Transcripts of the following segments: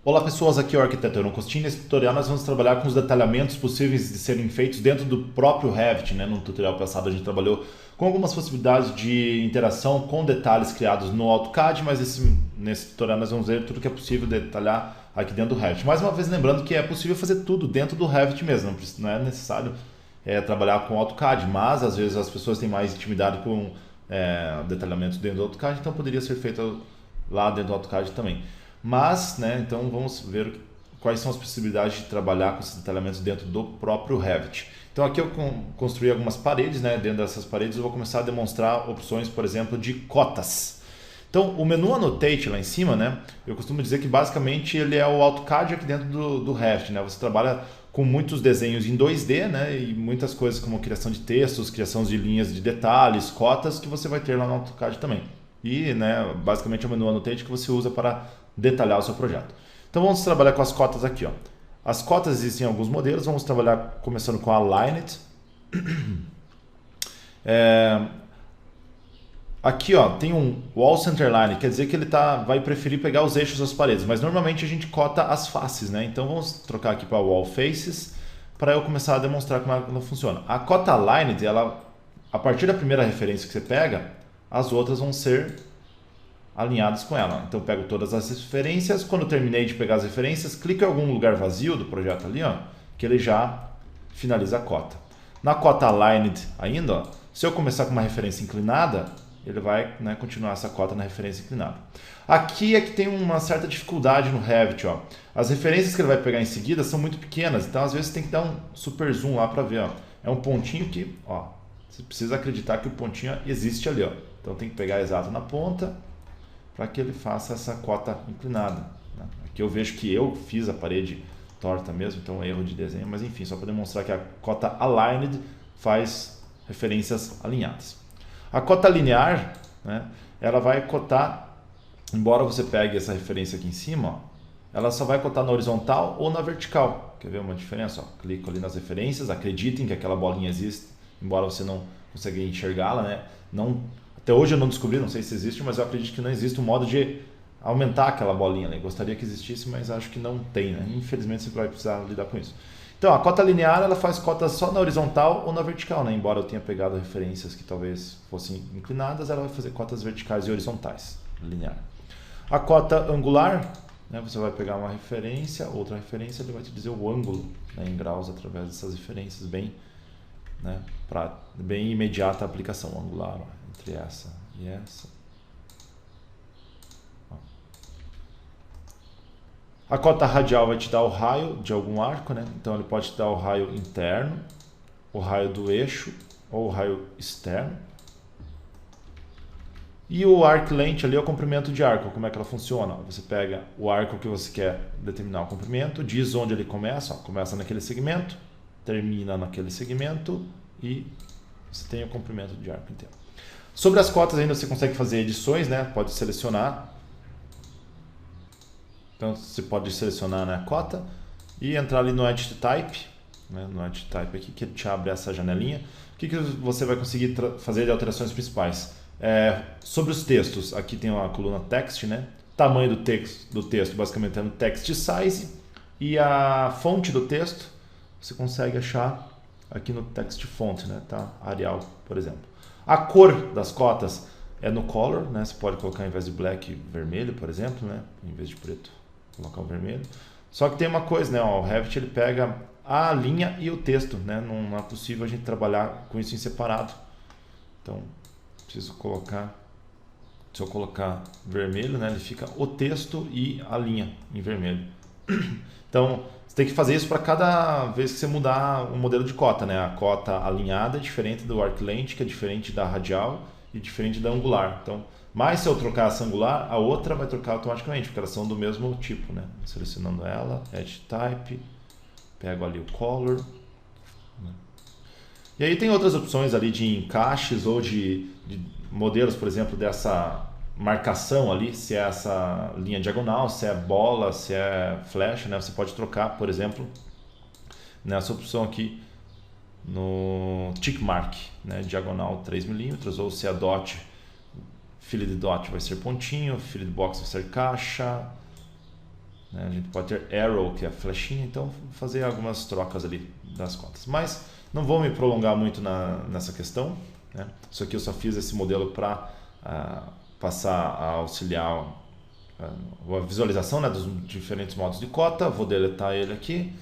Olá pessoas, aqui é o arquiteto Euron Costin. Nesse tutorial nós vamos trabalhar com os detalhamentos possíveis de serem feitos dentro do próprio Revit. No tutorial passado a gente trabalhou com algumas possibilidades de interação com detalhes criados no AutoCAD, mas nesse tutorial nós vamos ver tudo que é possível detalhar aqui dentro do Revit. Mais uma vez lembrando que é possível fazer tudo dentro do Revit mesmo, não é necessário trabalhar com AutoCAD, mas às vezes as pessoas têm mais intimidade com detalhamentos dentro do AutoCAD, então poderia ser feito lá dentro do AutoCAD também. Mas, então vamos ver quais são as possibilidades de trabalhar com esses detalhamentos dentro do próprio Revit. Então aqui eu construí algumas paredes, dentro dessas paredes eu vou começar a demonstrar opções, por exemplo, de cotas. Então o menu Annotate lá em cima, eu costumo dizer que basicamente ele é o AutoCAD aqui dentro do Revit. Você trabalha com muitos desenhos em 2D, e muitas coisas como criação de textos, criação de linhas de detalhes, cotas, que você vai ter lá no AutoCAD também. E basicamente é o menu Annotate que você usa para detalhar o seu projeto. Então vamos trabalhar com as cotas aqui. As cotas existem em alguns modelos, vamos trabalhar começando com a Aligned. Aqui tem um Wall Centerline, quer dizer que ele vai preferir pegar os eixos das paredes, mas normalmente a gente cota as faces, Então vamos trocar aqui para Wall Faces, para eu começar a demonstrar como ela funciona. A cota Aligned, a partir da primeira referência que você pega, as outras vão ser alinhados com ela. Então eu pego todas as referências, quando eu terminei de pegar as referências, clico em algum lugar vazio do projeto ali, que ele já finaliza a cota. Na cota Aligned ainda, se eu começar com uma referência inclinada, ele vai continuar essa cota na referência inclinada. Aqui é que tem uma certa dificuldade no Revit. As referências que ele vai pegar em seguida são muito pequenas, então às vezes tem que dar um super zoom lá para ver. É um pontinho que, você precisa acreditar que o pontinho existe ali. Então tem que pegar exato na ponta, para que ele faça essa cota inclinada. Aqui eu vejo que eu fiz a parede torta mesmo, então é erro de desenho, mas enfim, só para demonstrar que a cota Aligned faz referências alinhadas. A cota linear, ela vai cotar, embora você pegue essa referência aqui em cima, ela só vai cotar na horizontal ou na vertical. Quer ver uma diferença? Clico ali nas referências, acreditem que aquela bolinha existe, embora você não consiga enxergá-la, Até hoje eu não descobri, não sei se existe, mas eu acredito que não existe um modo de aumentar aquela bolinha. Gostaria que existisse, mas acho que não tem. Infelizmente você vai precisar lidar com isso. Então a cota linear ela faz cotas só na horizontal ou na vertical. Embora eu tenha pegado referências que talvez fossem inclinadas, ela vai fazer cotas verticais e horizontais. Linear. A cota angular, você vai pegar uma referência, outra referência, ele vai te dizer o ângulo em graus através dessas referências, para bem imediata a aplicação angular. Entre essa e essa. A cota radial vai te dar o raio de algum arco, Então ele pode te dar o raio interno, o raio do eixo ou o raio externo. E o arc length ali é o comprimento de arco. Como é que ela funciona? Você pega o arco que você quer determinar o comprimento, diz onde ele começa, começa naquele segmento, termina naquele segmento e você tem o comprimento de arco inteiro. Sobre as cotas ainda você consegue fazer edições, Pode selecionar. Então você pode selecionar a cota e entrar ali no Edit Type, no Edit Type aqui, que ele te abre essa janelinha. O que você vai conseguir fazer de alterações principais? Sobre os textos, aqui tem a coluna Text, Tamanho do texto basicamente é no Text Size, e a fonte do texto você consegue achar aqui no Text Font, Arial, por exemplo. A cor das cotas é no Color, Você pode colocar ao invés de black, vermelho, por exemplo, Em vez de preto, colocar o vermelho. Só que tem uma coisa, o Revit ele pega a linha e o texto, Não é possível a gente trabalhar com isso em separado. Então, preciso colocar, se eu colocar vermelho, ele fica o texto e a linha em vermelho. Então, você tem que fazer isso para cada vez que você mudar o modelo de cota, A cota alinhada é diferente do arc length, que é diferente da radial e diferente da angular. Então, mas se eu trocar essa angular, a outra vai trocar automaticamente, porque elas são do mesmo tipo, Selecionando ela, Edit Type, pego ali o Color. E aí tem outras opções ali de encaixes ou de modelos, por exemplo, dessa marcação ali, se é essa linha diagonal, se é bola, se é flecha, Você pode trocar, por exemplo, nessa opção aqui no tick mark, diagonal 3 mm, ou se é dot, filho de dot vai ser pontinho, filho de box vai ser caixa, né? A gente pode ter arrow, que é a flechinha, então fazer algumas trocas ali das cotas. Mas não vou me prolongar muito nessa questão, né? Isso aqui eu só fiz esse modelo para passar a auxiliar a visualização, né, dos diferentes modos de cota. Vou deletar ele aqui.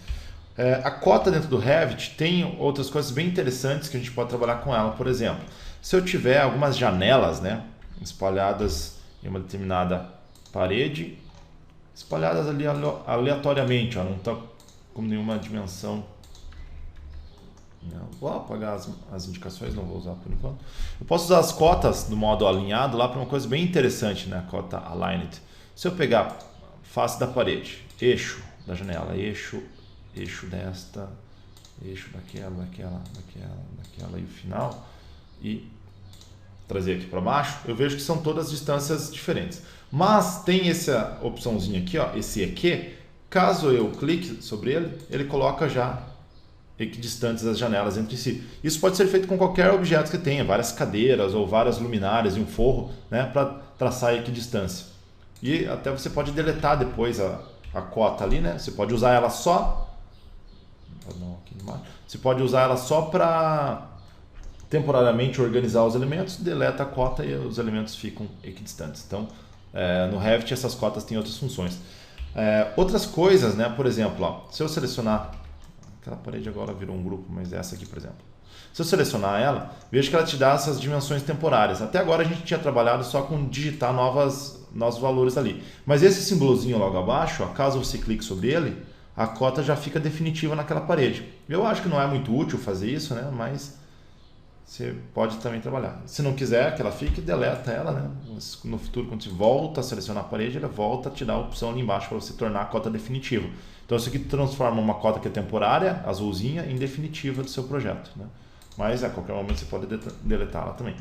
A cota dentro do Revit tem outras coisas bem interessantes que a gente pode trabalhar com ela. Por exemplo, se eu tiver algumas janelas, né, espalhadas em uma determinada parede, espalhadas ali aleatoriamente, ó, não está com nenhuma dimensão. Não, vou apagar as indicações, não vou usar por enquanto. Eu posso usar as cotas no modo alinhado lá para uma coisa bem interessante, né? A cota Aligned. Se eu pegar face da parede, eixo da janela, eixo desta, eixo daquela e o final, e trazer aqui para baixo, eu vejo que são todas distâncias diferentes. Mas tem essa opçãozinha aqui, ó, esse EQ, caso eu clique sobre ele, ele coloca já equidistantes as janelas entre si. Isso pode ser feito com qualquer objeto que tenha, várias cadeiras ou várias luminárias e um forro, né, para traçar equidistância. E até você pode deletar depois a cota ali, né? Você pode usar ela só, você pode usar ela só para temporariamente organizar os elementos, deleta a cota e os elementos ficam equidistantes. Então, no Revit essas cotas têm outras funções. Outras coisas, né? Por exemplo, ó, se eu selecionar aquela parede, agora virou um grupo, mas essa aqui, por exemplo. Se eu selecionar ela, vejo que ela te dá essas dimensões temporárias. Até agora a gente tinha trabalhado só com digitar novos valores ali. Mas esse simbolozinho logo abaixo, ó, caso você clique sobre ele, a cota já fica definitiva naquela parede. Eu acho que não é muito útil fazer isso, né? Mas você pode também trabalhar. Se não quiser que ela fique, deleta ela, né? No futuro, quando você volta a selecionar a parede, ela volta a te dar a opção ali embaixo para você tornar a cota definitiva. Então isso aqui transforma uma cota que é temporária, azulzinha, em definitiva do seu projeto, né? Mas a qualquer momento você pode deletá-la também.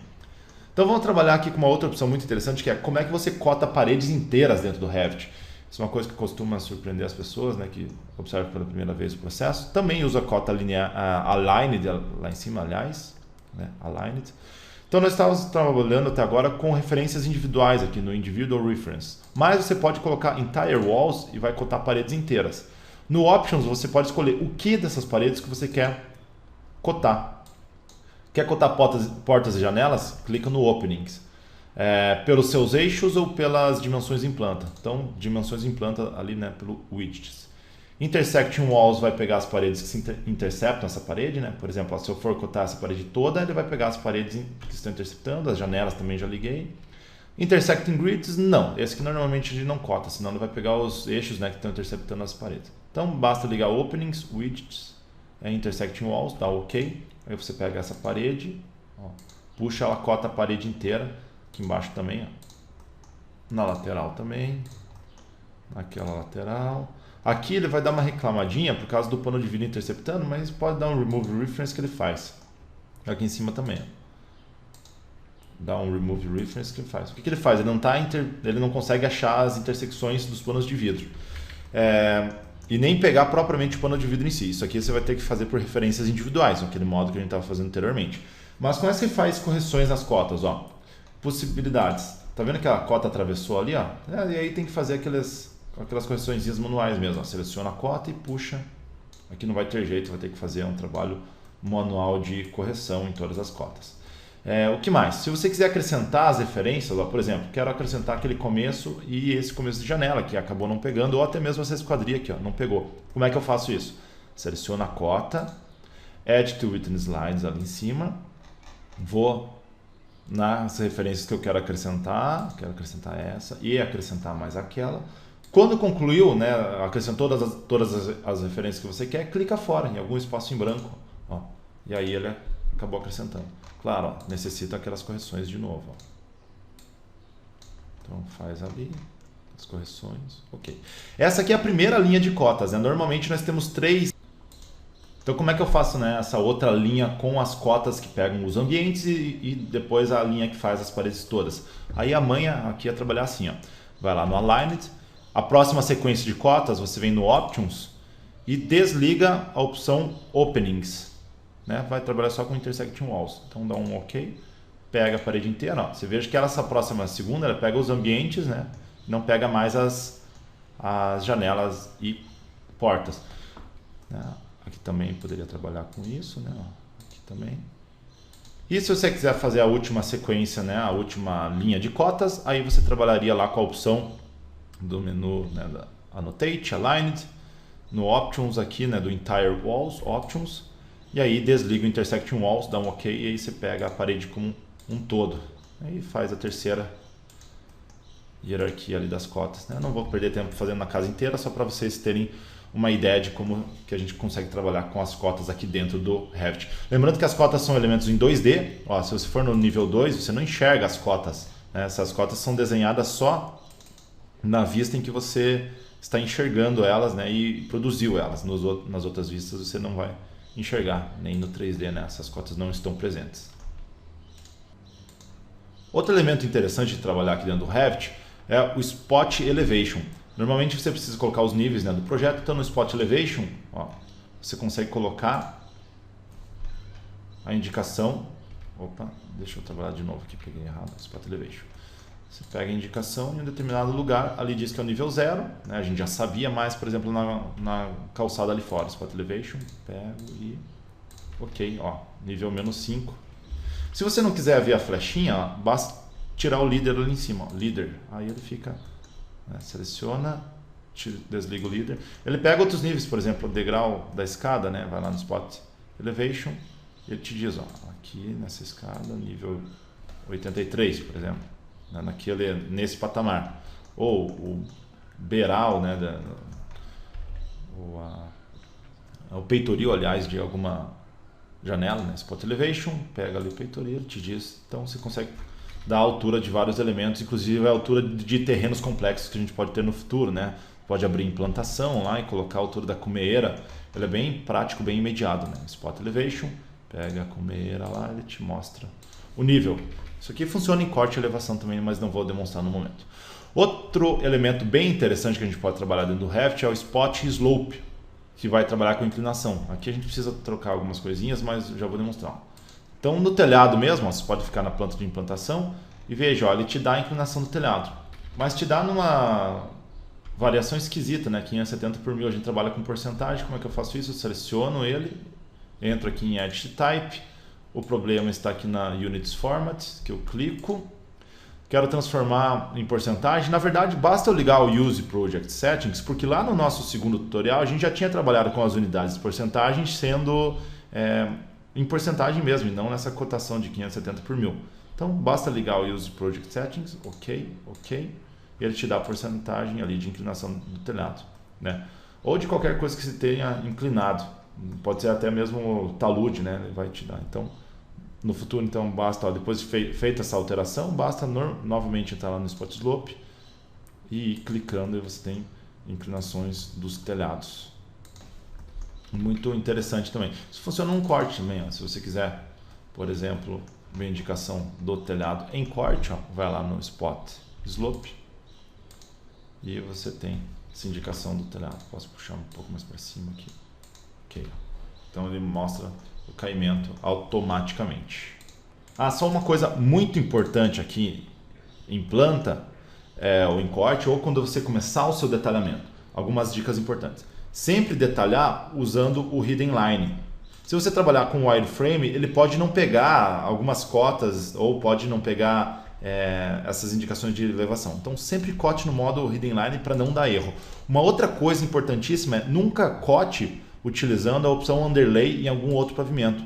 Então vamos trabalhar aqui com uma outra opção muito interessante, que é como é que você cota paredes inteiras dentro do Revit. Isso é uma coisa que costuma surpreender as pessoas, né, que observam pela primeira vez o processo. Também usa a cota linear, aligned lá em cima, aliás, né, aligned. Então nós estávamos trabalhando até agora com referências individuais aqui no Individual Reference. Mas você pode colocar Entire Walls e vai cotar paredes inteiras. No Options você pode escolher o que dessas paredes que você quer cotar. Quer cotar portas e janelas? Clica no Openings. Pelos seus eixos ou pelas dimensões em planta. Então, dimensões em planta ali, né, pelo Widgets. Intersecting Walls vai pegar as paredes que se interceptam essa parede, né? Por exemplo, ó, se eu for cotar essa parede toda, ele vai pegar as paredes que estão interceptando, as janelas também já liguei. Intersecting Grids, não. Esse que normalmente a gente não cota, senão ele vai pegar os eixos, né, que estão interceptando as paredes. Então, basta ligar Openings, Widgets, Intersecting Walls, dá OK. Aí você pega essa parede, ó, puxa, ela cota a parede inteira, aqui embaixo também, ó, na lateral também, naquela lateral. Aqui ele vai dar uma reclamadinha por causa do pano de vidro interceptando, mas pode dar um Remove Reference que ele faz. Aqui em cima também, ó. Dá um Remove Reference que ele faz. O que ele faz? Ele não consegue achar as intersecções dos panos de vidro. E nem pegar propriamente o pano de vidro em si. Isso aqui você vai ter que fazer por referências individuais, aquele modo que a gente estava fazendo anteriormente. Mas como é que você faz correções nas cotas? Ó? Possibilidades. Tá vendo que a cota atravessou ali? Ó? E aí tem que fazer aquelas correções manuais mesmo. Ó. Seleciona a cota e puxa. Aqui não vai ter jeito, vai ter que fazer um trabalho manual de correção em todas as cotas. O que mais? Se você quiser acrescentar as referências, ó, por exemplo, quero acrescentar aquele começo e esse começo de janela que acabou não pegando, ou até mesmo essa esquadria aqui, ó, não pegou. Como é que eu faço isso? Seleciono a cota, Add to Written Slides ali em cima, vou nas referências que eu quero acrescentar essa e acrescentar mais aquela. Quando concluiu, né, acrescentou todas as referências que você quer, clica fora, em algum espaço em branco, ó, e aí ele acabou acrescentando. Claro, ó, necessita aquelas correções de novo. Ó. Então faz ali as correções. Ok. Essa aqui é a primeira linha de cotas. Né? Normalmente nós temos 3. Então como é que eu faço, né, essa outra linha com as cotas que pegam os ambientes e depois a linha que faz as paredes todas? Aí a manha aqui é trabalhar assim. Ó. Vai lá no Aligned. A próxima sequência de cotas você vem no Options e desliga a opção Openings. Né? Vai trabalhar só com Intersecting Walls. Então dá um OK, pega a parede inteira. Ó. Você veja que essa próxima segunda ela pega os ambientes, né? Não pega mais as as janelas e portas. Aqui também poderia trabalhar com isso, né? Aqui também. E se você quiser fazer a última sequência, né? A última linha de cotas, aí você trabalharia lá com a opção do menu, né? Da Annotate, Aligned, no Options aqui, né? Do Entire Walls, Options, e aí desliga o Intersecting Walls, dá um OK, e aí você pega a parede como um todo. Aí faz a terceira hierarquia ali das cotas, né? Eu não vou perder tempo fazendo na casa inteira, só para vocês terem uma ideia de como que a gente consegue trabalhar com as cotas aqui dentro do Revit. Lembrando que as cotas são elementos em 2D. Ó, se você for no nível 2, você não enxerga as cotas, né? Essas cotas são desenhadas só na vista em que você está enxergando elas, né? E produziu elas. Nas outras vistas você não vai enxergar, nem no 3D, né? Essas cotas não estão presentes. Outro elemento interessante de trabalhar aqui dentro do Revit é o Spot Elevation. Normalmente você precisa colocar os níveis, né, do projeto, então no Spot Elevation, ó, você consegue colocar a indicação. Opa, deixa eu trabalhar de novo aqui, peguei errado, Spot Elevation. Você pega a indicação em um determinado lugar, ali diz que é o nível 0, né, a gente já sabia mais, por exemplo, na calçada ali fora, Spot Elevation, pego e OK, ó, nível -5. Se você não quiser ver a flechinha, ó, basta tirar o líder ali em cima, ó, líder, aí ele fica... Seleciona, desliga o líder. Ele pega outros níveis, por exemplo, o degrau da escada, né? Vai lá no Spot Elevation, ele te diz, ó, aqui nessa escada, nível 83, por exemplo, né? Nesse patamar. Ou o beiral, né? O peitoril, aliás, de alguma janela, né? Spot Elevation, pega ali o peitoril, te diz, então você consegue da altura de vários elementos, inclusive a altura de terrenos complexos que a gente pode ter no futuro, né? Pode abrir implantação lá e colocar a altura da cumeira. Ele é bem prático, bem imediato, né? Spot Elevation, pega a cumeira lá, ele te mostra o nível. Isso aqui funciona em corte e elevação também, mas não vou demonstrar no momento. Outro elemento bem interessante que a gente pode trabalhar dentro do Revit é o Spot Slope, que vai trabalhar com inclinação. Aqui a gente precisa trocar algumas coisinhas, mas já vou demonstrar. Então, no telhado mesmo, ó, você pode ficar na planta de implantação e veja, ó, ele te dá a inclinação do telhado, mas te dá numa variação esquisita, né? 570 por 1000, a gente trabalha com porcentagem. Como é que eu faço isso? Eu seleciono ele, entro aqui em Edit Type, o problema está aqui na Units Format, que eu clico, quero transformar em porcentagem. Na verdade, basta eu ligar o Use Project Settings, porque lá no nosso segundo tutorial a gente já tinha trabalhado com as unidades de porcentagem sendo... em porcentagem mesmo, e não nessa cotação de 570 por 1000. Então, basta ligar o Use Project Settings, OK, e ele te dá a porcentagem ali de inclinação do telhado, né? Ou de qualquer coisa que se tenha inclinado. Pode ser até mesmo o talude, né? Ele vai te dar. Então, no futuro, então, basta, ó, depois de feita essa alteração, basta novamente entrar lá no Spot Slope e clicando, e você tem inclinações dos telhados. Muito interessante também. Isso funciona num corte também, ó. Se você quiser, por exemplo, ver a indicação do telhado em corte, ó, vai lá no Spot Slope e você tem essa indicação do telhado. Posso puxar um pouco mais para cima aqui. OK. Então ele mostra o caimento automaticamente. Só uma coisa muito importante aqui em planta, ou em corte, ou quando você começar o seu detalhamento. Algumas dicas importantes. Sempre detalhar usando o Hidden Line. Se você trabalhar com wireframe, ele pode não pegar algumas cotas ou pode não pegar essas indicações de elevação. Então sempre cote no modo Hidden Line para não dar erro. Uma outra coisa importantíssima é nunca cote utilizando a opção Underlay em algum outro pavimento.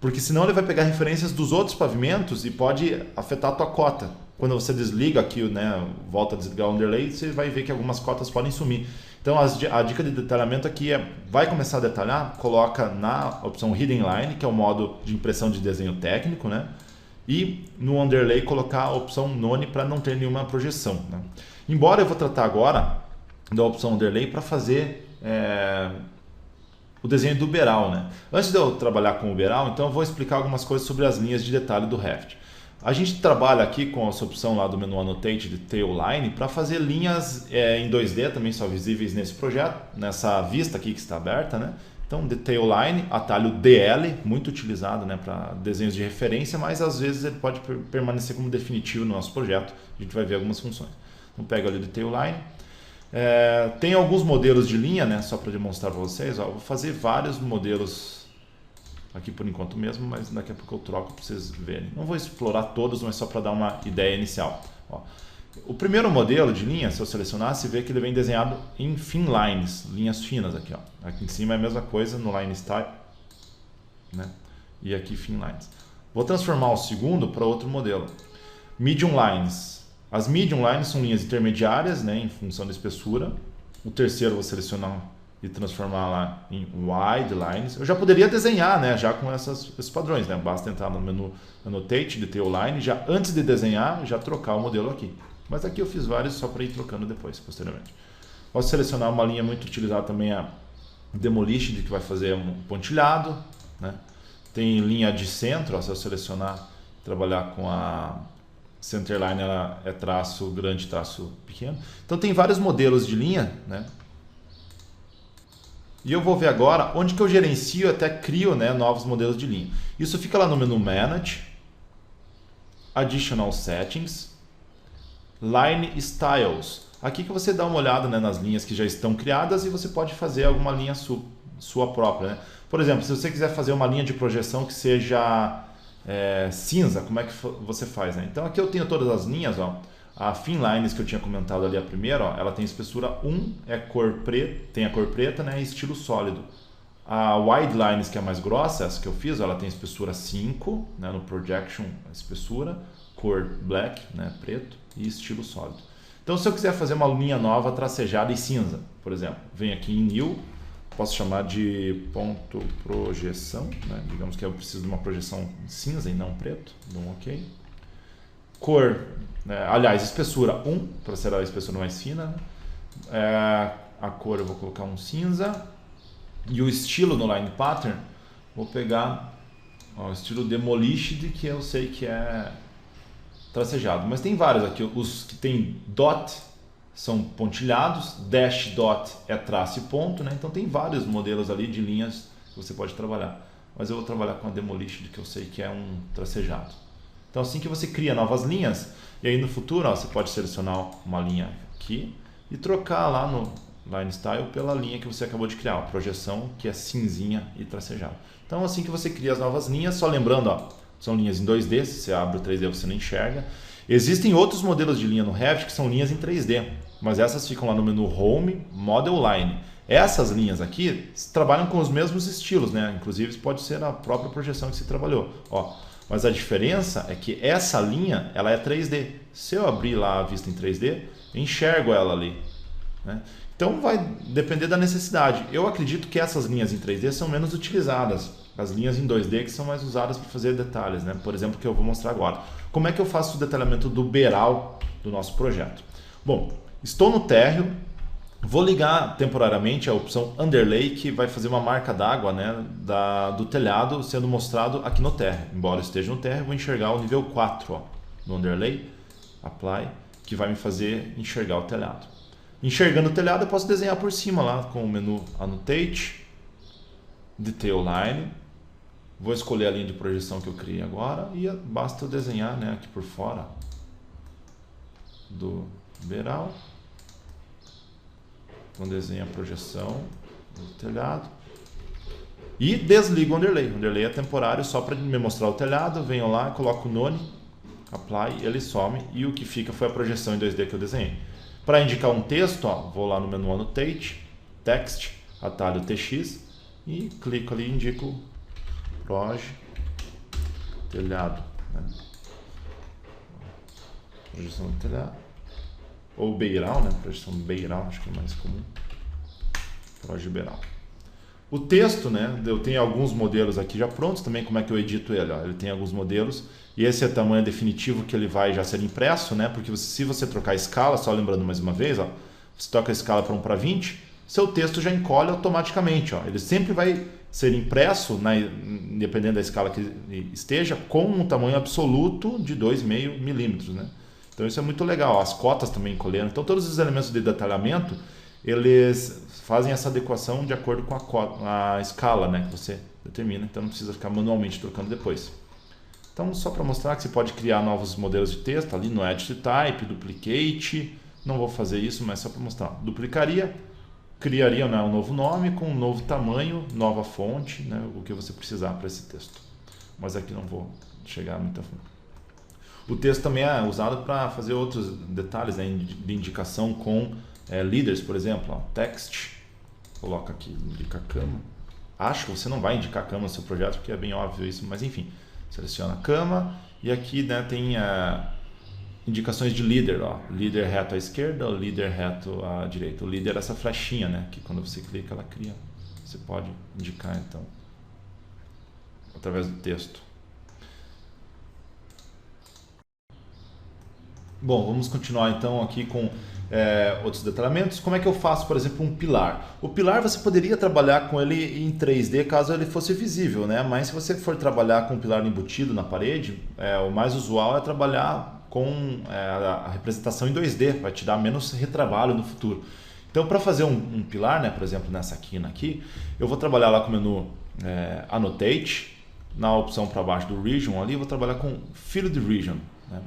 Porque senão ele vai pegar referências dos outros pavimentos e pode afetar a tua cota. Quando você desliga aqui, né, volta a desligar o Underlay, você vai ver que algumas cotas podem sumir. Então a dica de detalhamento aqui vai começar a detalhar, coloca na opção Hidden Line, que é o modo de impressão de desenho técnico, né? E no Underlay colocar a opção None para não ter nenhuma projeção, né? Embora eu vou tratar agora da opção Underlay para fazer o desenho do beiral, né? Antes de eu trabalhar com o beiral, então eu vou explicar algumas coisas sobre as linhas de detalhe do Revit. A gente trabalha aqui com essa opção lá do menu Annotate de Tail Line para fazer linhas em 2D, também só visíveis nesse projeto, nessa vista aqui que está aberta, né? Então, The Tail Line, atalho DL, muito utilizado, né, para desenhos de referência, mas às vezes ele pode permanecer como definitivo no nosso projeto. A gente vai ver algumas funções. Então, pega ali o The Tail Line. Tem alguns modelos de linha, né? Só para demonstrar para vocês. Ó, vou fazer vários modelos aqui por enquanto mesmo, mas daqui a pouco eu troco para vocês verem. Não vou explorar todos, mas só para dar uma ideia inicial. Ó, o primeiro modelo de linha, se eu selecionar, se vê que ele vem desenhado em thin lines, linhas finas aqui. Ó. Aqui em cima é a mesma coisa no line style, né? E aqui thin lines. Vou transformar o segundo para outro modelo. Medium lines. As medium lines são linhas intermediárias, né, em função da espessura. O terceiro eu vou selecionar e transformar lá em wide lines. Eu já poderia desenhar, né, já com esses padrões, né? Basta entrar no menu Annotate, Detail Line, já antes de desenhar, já trocar o modelo aqui. Mas aqui eu fiz vários só para ir trocando depois, posteriormente. Posso selecionar uma linha muito utilizada também, a Demolished, que vai fazer um pontilhado, né? Tem linha de centro, ó, se eu selecionar, trabalhar com a Centerline, ela é traço grande, traço pequeno. Então tem vários modelos de linha, né? E eu vou ver agora onde que eu gerencio, até crio, né, novos modelos de linha. Isso fica lá no menu Manage, Additional Settings, Line Styles. Aqui que você dá uma olhada, né, nas linhas que já estão criadas e você pode fazer alguma linha sua própria, né? Por exemplo, se você quiser fazer uma linha de projeção que seja cinza, como é que você faz, né? Então aqui eu tenho todas as linhas, ó. A Thin Lines que eu tinha comentado ali, a primeira, ó, ela tem espessura 1, tem a cor preta, né, estilo sólido. A Wide Lines, que é a mais grossa, essa que eu fiz, ó, ela tem espessura 5, né, no Projection, a espessura, cor black, né, preto, e estilo sólido. Então se eu quiser fazer uma linha nova tracejada e cinza, por exemplo, venho aqui em New, posso chamar de ponto projeção, né, digamos que eu preciso de uma projeção cinza e não preto, dou um OK. Cor, aliás, espessura 1, para ser a espessura mais fina, né? A cor eu vou colocar um cinza, e o estilo no Line Pattern, vou pegar o estilo Demolished, que eu sei que é tracejado, mas tem vários aqui, os que tem dot são pontilhados, dash dot é traço e ponto, né? Então tem vários modelos ali de linhas que você pode trabalhar, mas eu vou trabalhar com a Demolished, que eu sei que é um tracejado. Então assim que você cria novas linhas, e aí no futuro, ó, você pode selecionar uma linha aqui e trocar lá no Line Style pela linha que você acabou de criar, a projeção que é cinzinha e tracejado. Então assim que você cria as novas linhas, só lembrando, ó, são linhas em 2D, se você abre o 3D você não enxerga. Existem outros modelos de linha no Revit que são linhas em 3D, mas essas ficam lá no menu Home, Model Line. Essas linhas aqui trabalham com os mesmos estilos, né? Inclusive pode ser a própria projeção que você trabalhou. Ó, mas a diferença é que essa linha ela é 3D. Se eu abrir lá a vista em 3D, eu enxergo ela ali, né? Então vai depender da necessidade. Eu acredito que essas linhas em 3D são menos utilizadas. As linhas em 2D que são mais usadas para fazer detalhes, né? Por exemplo, que eu vou mostrar agora. Como é que eu faço o detalhamento do beiral do nosso projeto? Bom, estou no térreo, vou ligar temporariamente a opção Underlay, que vai fazer uma marca d'água, né, do telhado sendo mostrado aqui no térreo. Embora eu esteja no térreo, vou enxergar o nível 4, ó, no Underlay, Apply, que vai me fazer enxergar o telhado. Enxergando o telhado, eu posso desenhar por cima lá com o menu Annotate, Detail Line. Vou escolher a linha de projeção que eu criei agora e basta eu desenhar, né, aqui por fora do beiral. Então desenho a projeção do telhado e desligo o Underlay. O Underlay é temporário só para me mostrar o telhado. Venho lá, coloco o None, Apply, ele some e o que fica foi a projeção em 2D que eu desenhei. Para indicar um texto, ó, vou lá no menu Annotate, Text, atalho TX e clico ali e indico Proj, telhado, né? Projeção do telhado. Ou beiral, né? Projeção beiral, acho que é mais comum. Proj beiral. O texto, né? Eu tenho alguns modelos aqui já prontos também. Como é que eu edito ele? Ó, ele tem alguns modelos. E esse é o tamanho definitivo que ele vai já ser impresso, né? Porque se você trocar a escala, só lembrando mais uma vez, ó, você troca a escala para 1:20, seu texto já encolhe automaticamente. Ó. Ele sempre vai ser impresso, dependendo da escala que esteja, com um tamanho absoluto de 2,5 milímetros, né? Então isso é muito legal. As cotas também encolheram. Então todos os elementos de detalhamento, eles fazem essa adequação de acordo com a escala, né, que você determina. Então não precisa ficar manualmente trocando depois. Então só para mostrar que você pode criar novos modelos de texto ali no Edit Type, Duplicate, Não vou fazer isso, mas só para mostrar. Duplicaria, criaria, né, um novo nome com um novo tamanho, nova fonte, né, o que você precisar para esse texto. Mas aqui não vou chegar muito a fundo. O texto também é usado para fazer outros detalhes, né, de indicação com leaders, por exemplo. Ó, text, coloca aqui, indica cama. Acho que você não vai indicar cama no seu projeto, porque é bem óbvio isso, mas enfim. Seleciona cama e aqui, né, tem indicações de líder, ó, líder reto à esquerda, líder reto à direita. O líder é essa flechinha, né, que quando você clica ela cria. Você pode indicar então através do texto. Bom, vamos continuar então aqui com outros detalhamentos. Como é que eu faço, por exemplo, um pilar? O pilar você poderia trabalhar com ele em 3D caso ele fosse visível, né? Mas se você for trabalhar com um pilar embutido na parede, o mais usual é trabalhar com a representação em 2D, vai te dar menos retrabalho no futuro. Então, para fazer um pilar, né, por exemplo, nessa quina aqui, eu vou trabalhar lá com o menu Annotate, na opção para baixo do Region ali, eu vou trabalhar com Field Region, né?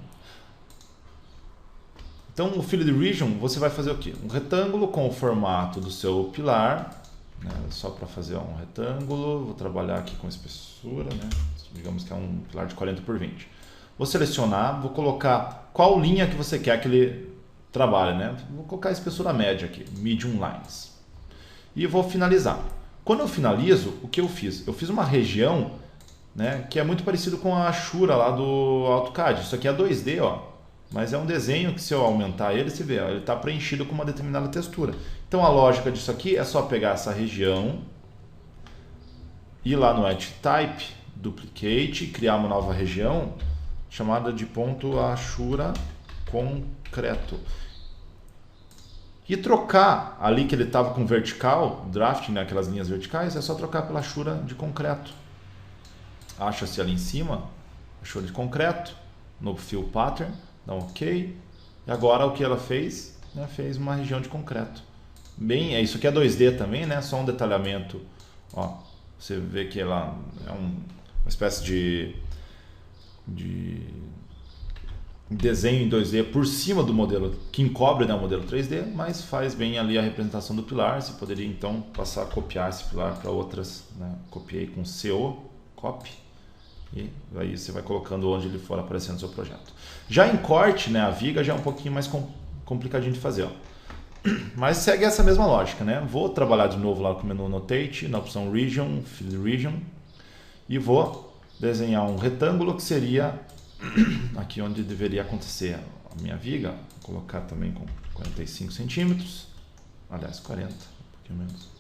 Então, o Field Region, você vai fazer o quê? Um retângulo com o formato do seu pilar, né? Só para fazer um retângulo, vou trabalhar aqui com espessura, né? Digamos que é um pilar de 40 por 20. Vou selecionar, vou colocar qual linha que você quer que ele trabalhe, né? Vou colocar a espessura média aqui, Medium Lines. E vou finalizar. Quando eu finalizo, o que eu fiz? Eu fiz uma região, né, que é muito parecido com a Ashura lá do AutoCAD. Isso aqui é 2D, ó. Mas é um desenho que se eu aumentar ele, você vê, ó, ele está preenchido com uma determinada textura. Então a lógica disso aqui é só pegar essa região, ir lá no Edit Type, Duplicate, criar uma nova região chamada de ponto Ashura concreto. E trocar ali que ele estava com vertical, drafting, né, aquelas linhas verticais, é só trocar pela Ashura de concreto. Acha-se ali em cima, Ashura de concreto, no Fill Pattern. Dá um OK. E agora o que ela fez? Né, fez uma região de concreto. Bem, isso aqui é 2D também, né? Só um detalhamento. Ó, você vê que ela é uma espécie de desenho em 2D por cima do modelo, que encobre, né, o modelo 3D, mas faz bem ali a representação do pilar. Você poderia então passar a copiar esse pilar para outras, né? Copiei com CO, copy. E aí você vai colocando onde ele for aparecendo no seu projeto. Já em corte, né, a viga já é um pouquinho mais complicadinho de fazer, ó. Mas segue essa mesma lógica, né? Vou trabalhar de novo lá com o menu Annotate, na opção Region, Field Region, e vou desenhar um retângulo que seria aqui onde deveria acontecer a minha viga. Vou colocar também com 45 centímetros, aliás 40, um pouquinho menos.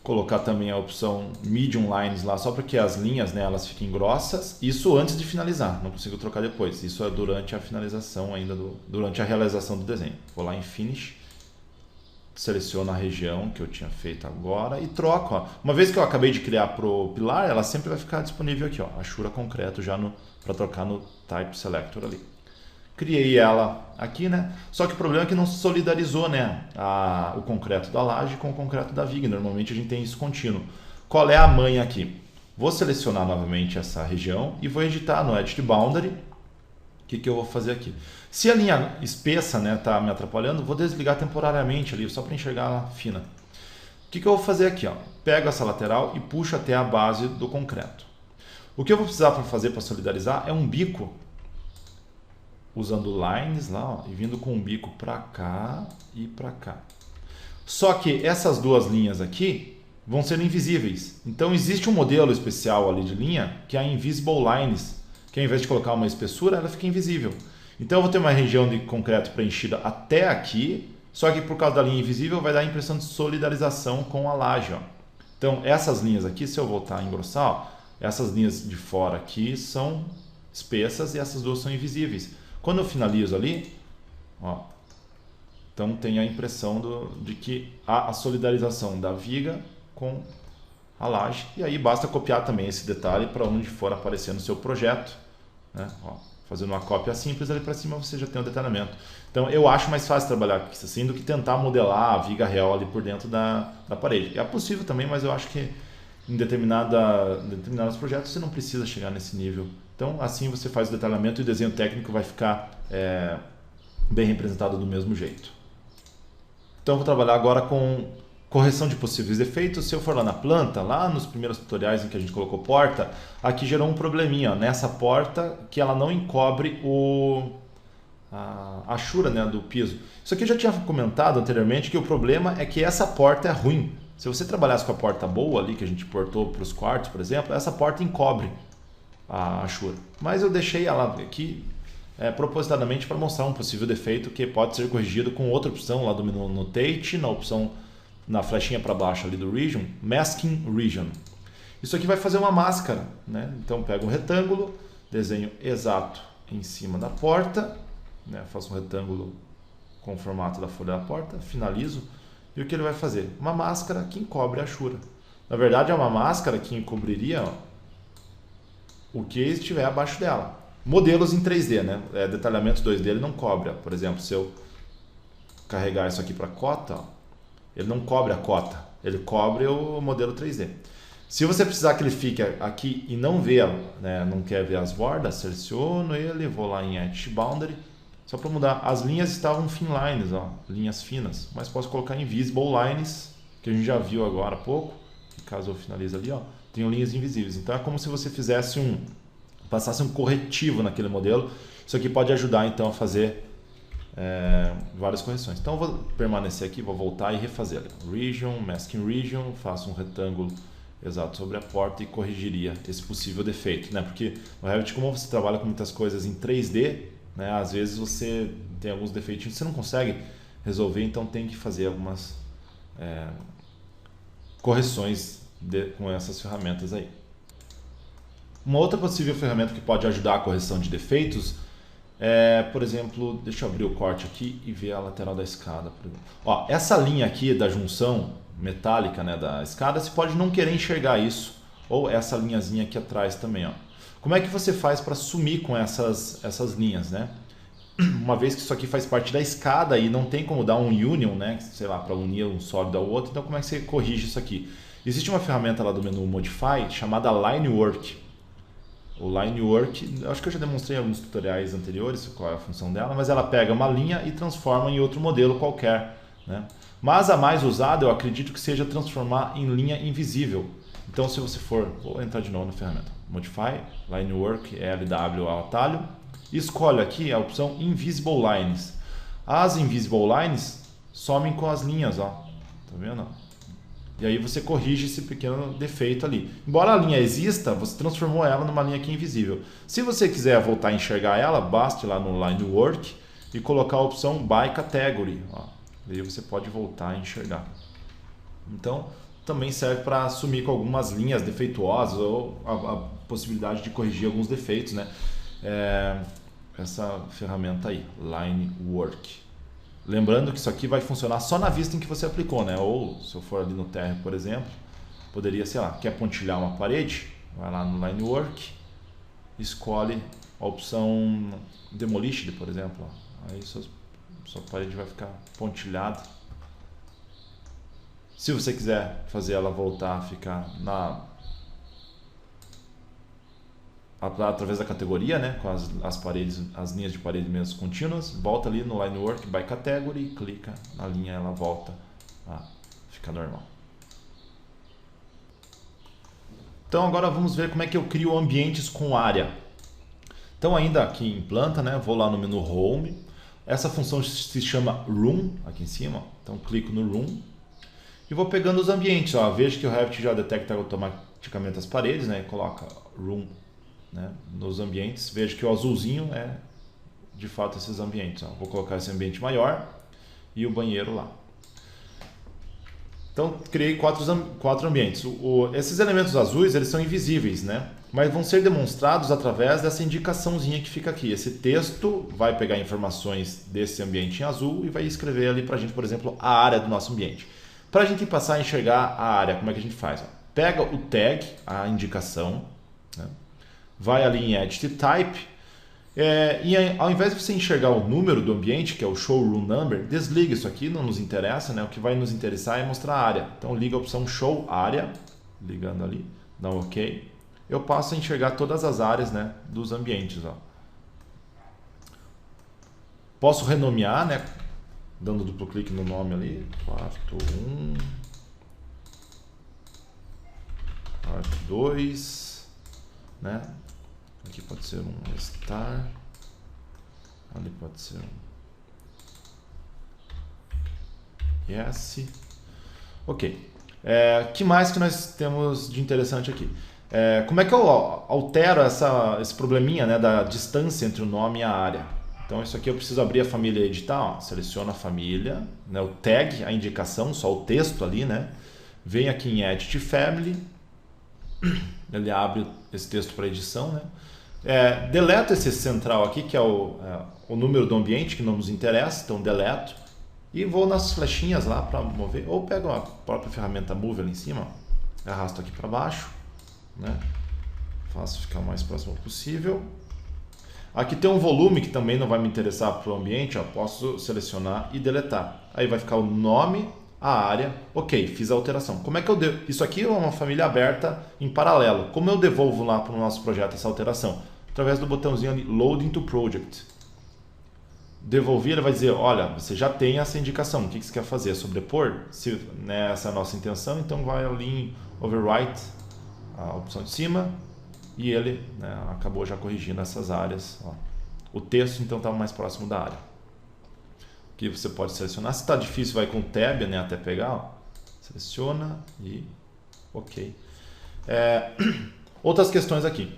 Colocar também a opção Medium Lines lá, só para que as linhas, né, elas fiquem grossas. Isso antes de finalizar, não consigo trocar depois. Isso é durante a finalização ainda, durante a realização do desenho. Vou lá em Finish, seleciono a região que eu tinha feito agora e troco. Ó. Uma vez que eu acabei de criar para o pilar, ela sempre vai ficar disponível aqui, ó, Ashura concreto já para trocar no Type Selector ali. Criei ela aqui, né? Só que o problema é que não solidarizou, né, o concreto da laje com o concreto da viga. Normalmente a gente tem isso contínuo. Qual é a manha aqui? Vou selecionar novamente essa região e vou editar no Edit Boundary. O que eu vou fazer aqui? Se a linha espessa, né, tá me atrapalhando, vou desligar temporariamente ali, só para enxergar ela fina. O que eu vou fazer aqui? Ó? Pego essa lateral e puxo até a base do concreto. O que eu vou precisar para fazer para solidarizar é um bico, usando lines lá, ó, e vindo com um bico para cá e para cá. Só que essas duas linhas aqui vão ser invisíveis. Então existe um modelo especial ali de linha que é a Invisible Lines, que ao invés de colocar uma espessura, ela fica invisível. Então eu vou ter uma região de concreto preenchida até aqui, só que por causa da linha invisível vai dar a impressão de solidarização com a laje. Ó. Então essas linhas aqui, se eu voltar a engrossar, ó, essas linhas de fora aqui são espessas e essas duas são invisíveis. Quando eu finalizo ali, ó, então tem a impressão de que há a solidarização da viga com a laje. E aí basta copiar também esse detalhe para onde for aparecer no seu projeto, né? Ó, fazendo uma cópia simples ali para cima você já tem o detalhamento. Então eu acho mais fácil trabalhar assim do que tentar modelar a viga real ali por dentro da parede. É possível também, mas eu acho que em determinados projetos você não precisa chegar nesse nível. Então assim você faz o detalhamento e o desenho técnico vai ficar bem representada do mesmo jeito. Então eu vou trabalhar agora com correção de possíveis defeitos. Se eu for lá na planta, lá nos primeiros tutoriais em que a gente colocou porta, aqui gerou um probleminha, ó, nessa porta que ela não encobre a achura, né, do piso. Isso aqui eu já tinha comentado anteriormente, que o problema é que essa porta é ruim. Se você trabalhasse com a porta boa ali, que a gente portou para os quartos, por exemplo, essa porta encobre a achura. Mas eu deixei ela aqui propositadamente para mostrar um possível defeito que pode ser corrigido com outra opção lá do menu Notate, na opção, na flechinha para baixo ali do Region, Masking Region. Isso aqui vai fazer uma máscara, né? Então pego um retângulo, desenho exato em cima da porta, né? Faço um retângulo com o formato da folha da porta, finalizo, e o que ele vai fazer? Uma máscara que encobre a achura. Na verdade é uma máscara que encobriria o que estiver abaixo dela. Modelos em 3D, né? Detalhamentos 2D ele não cobre. Por exemplo, se eu carregar isso aqui para cota, ó, ele não cobre a cota, ele cobre o modelo 3D. Se você precisar que ele fique aqui e não vê, né, não quer ver as bordas, seleciono ele, vou lá em Edge Boundary, só para mudar. As linhas estavam thin lines, ó, linhas finas, mas posso colocar em Visible Lines, que a gente já viu agora há pouco, caso eu finalize ali, ó, tenho linhas invisíveis. Então é como se você fizesse passasse um corretivo naquele modelo. Isso aqui pode ajudar então a fazer várias correções. Então eu vou permanecer aqui, vou voltar e refazer. Region, Masking Region, faço um retângulo exato sobre a porta e corrigiria esse possível defeito, né? Porque no Revit, como você trabalha com muitas coisas em 3D, né, às vezes você tem alguns defeitos que você não consegue resolver, então tem que fazer algumas correções com essas ferramentas aí. Uma outra possível ferramenta que pode ajudar a correção de defeitos por exemplo, deixa eu abrir o corte aqui e ver a lateral da escada. Ó, essa linha aqui da junção metálica, né, da escada, você pode não querer enxergar isso, ou essa linhazinha aqui atrás também. Ó. Como é que você faz para sumir com essas linhas, né? Uma vez que isso aqui faz parte da escada e não tem como dar um union, né, sei lá, para unir um sólido ao outro, então como é que você corrige isso aqui? Existe uma ferramenta lá do menu Modify chamada Linework. O Linework, acho que eu já demonstrei em alguns tutoriais anteriores qual é a função dela, mas ela pega uma linha e transforma em outro modelo qualquer, né? Mas a mais usada eu acredito que seja transformar em linha invisível. Então se você for, vou entrar de novo na ferramenta, Modify, Linework, LW ao atalho, e escolhe aqui a opção Invisible Lines. As Invisible Lines somem com as linhas, ó. Tá vendo? E aí você corrige esse pequeno defeito ali. Embora a linha exista, você transformou ela numa linha que é invisível. Se você quiser voltar a enxergar ela, basta ir lá no Linework e colocar a opção By Category. Ó. E aí você pode voltar a enxergar. Então, também serve para sumir com algumas linhas defeituosas ou a possibilidade de corrigir alguns defeitos, né? Essa ferramenta aí, Linework. Lembrando que isso aqui vai funcionar só na vista em que você aplicou, né? Ou se eu for ali no térreo, por exemplo, poderia, sei lá, quer pontilhar uma parede? Vai lá no Linework, escolhe a opção Demolished, por exemplo. Aí sua parede vai ficar pontilhada. Se você quiser fazer ela voltar a ficar através da categoria, né, com as paredes, as linhas de parede mesmo contínuas, volta ali no Linework by Category, clica na linha, ela volta a ficar normal. Então agora vamos ver como é que eu crio ambientes com área. Então ainda aqui em planta, né, vou lá no menu Home, essa função se chama Room, aqui em cima, então clico no Room e vou pegando os ambientes. Ó, vejo que o Revit já detecta automaticamente as paredes, né, e coloca Room, né, nos ambientes. Vejo que o azulzinho é de fato esses ambientes. Ó. Vou colocar esse ambiente maior e o banheiro lá. Então criei quatro ambientes. Esses elementos azuis eles são invisíveis, né, mas vão ser demonstrados através dessa indicaçãozinha que fica aqui. Esse texto vai pegar informações desse ambiente em azul e vai escrever ali para a gente, por exemplo, a área do nosso ambiente. Para a gente passar a enxergar a área, como é que a gente faz? Ó, pega o tag, a indicação, né, vai ali em Edit Type, e ao invés de você enxergar o número do ambiente, que é o Show Room Number, desliga isso aqui, não nos interessa, né? O que vai nos interessar é mostrar a área. Então liga a opção Show Área, ligando ali, dá um OK. Eu passo a enxergar todas as áreas, né, dos ambientes. Ó. Posso renomear, né? Dando duplo clique no nome ali. Quarto 1. Quarto 2. Né? Aqui pode ser um star. Ali pode ser um yes. Ok. Que mais que nós temos de interessante aqui? Como é que eu altero esse probleminha, né, da distância entre o nome e a área? Então isso aqui eu preciso abrir a família e editar. Ó. Seleciono a família, né, o tag, a indicação, só o texto ali, né? Vem aqui em Edit Family. Ele abre esse texto para edição, né? Deleto esse central aqui, que é o número do ambiente que não nos interessa, então deleto. E vou nas flechinhas lá para mover, ou pego a própria ferramenta Move ali em cima, arrasto aqui para baixo, né? Faço ficar o mais próximo possível. Aqui tem um volume que também não vai me interessar para o ambiente, ó, posso selecionar e deletar. Aí vai ficar o nome, a área, ok, fiz a alteração. Como é que eu isso aqui é uma família aberta em paralelo. Como eu devolvo lá para o nosso projeto essa alteração? Através do botãozinho ali, Load into Project. Devolver, ele vai dizer, olha, você já tem essa indicação, o que você quer fazer? Sobrepor? Se, né, essa é a nossa intenção, então vai ali em Overwrite, a opção de cima, e ele, né, acabou já corrigindo essas áreas. Ó. O texto então está mais próximo da área. Aqui você pode selecionar, se está difícil vai com o Tab, né, até pegar, ó. Seleciona e ok. Outras questões aqui.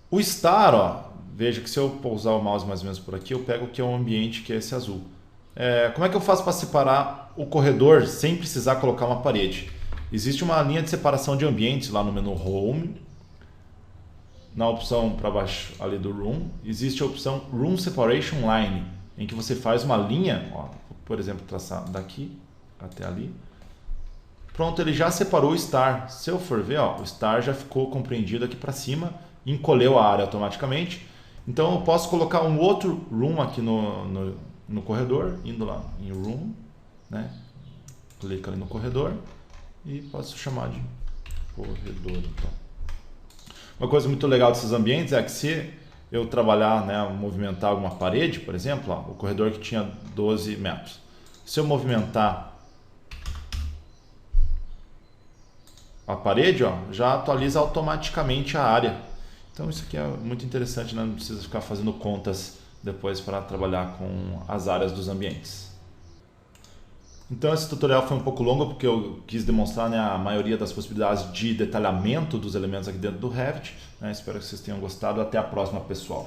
O Star, ó, veja que se eu pousar o mouse mais ou menos por aqui, eu pego o que é o ambiente, que é esse azul. Como é que eu faço para separar o corredor sem precisar colocar uma parede? Existe uma linha de separação de ambientes lá no menu Home. Na opção para baixo ali do Room, existe a opção Room Separation Line, em que você faz uma linha, ó, por exemplo, traçar daqui até ali. Pronto, ele já separou o Star. Se eu for ver, ó, o Star já ficou compreendido aqui para cima, encolheu a área automaticamente. Então eu posso colocar um outro room aqui no corredor, indo lá em room, né? Clica ali no corredor e posso chamar de corredor. Então. Uma coisa muito legal desses ambientes é que se eu trabalhar, né, movimentar alguma parede, por exemplo, ó, o corredor que tinha 12 metros. Se eu movimentar a parede, ó, já atualiza automaticamente a área. Então isso aqui é muito interessante, né? Não precisa ficar fazendo contas depois para trabalhar com as áreas dos ambientes. Então esse tutorial foi um pouco longo porque eu quis demonstrar, né, a maioria das possibilidades de detalhamento dos elementos aqui dentro do Revit. Né? Espero que vocês tenham gostado. Até a próxima, pessoal.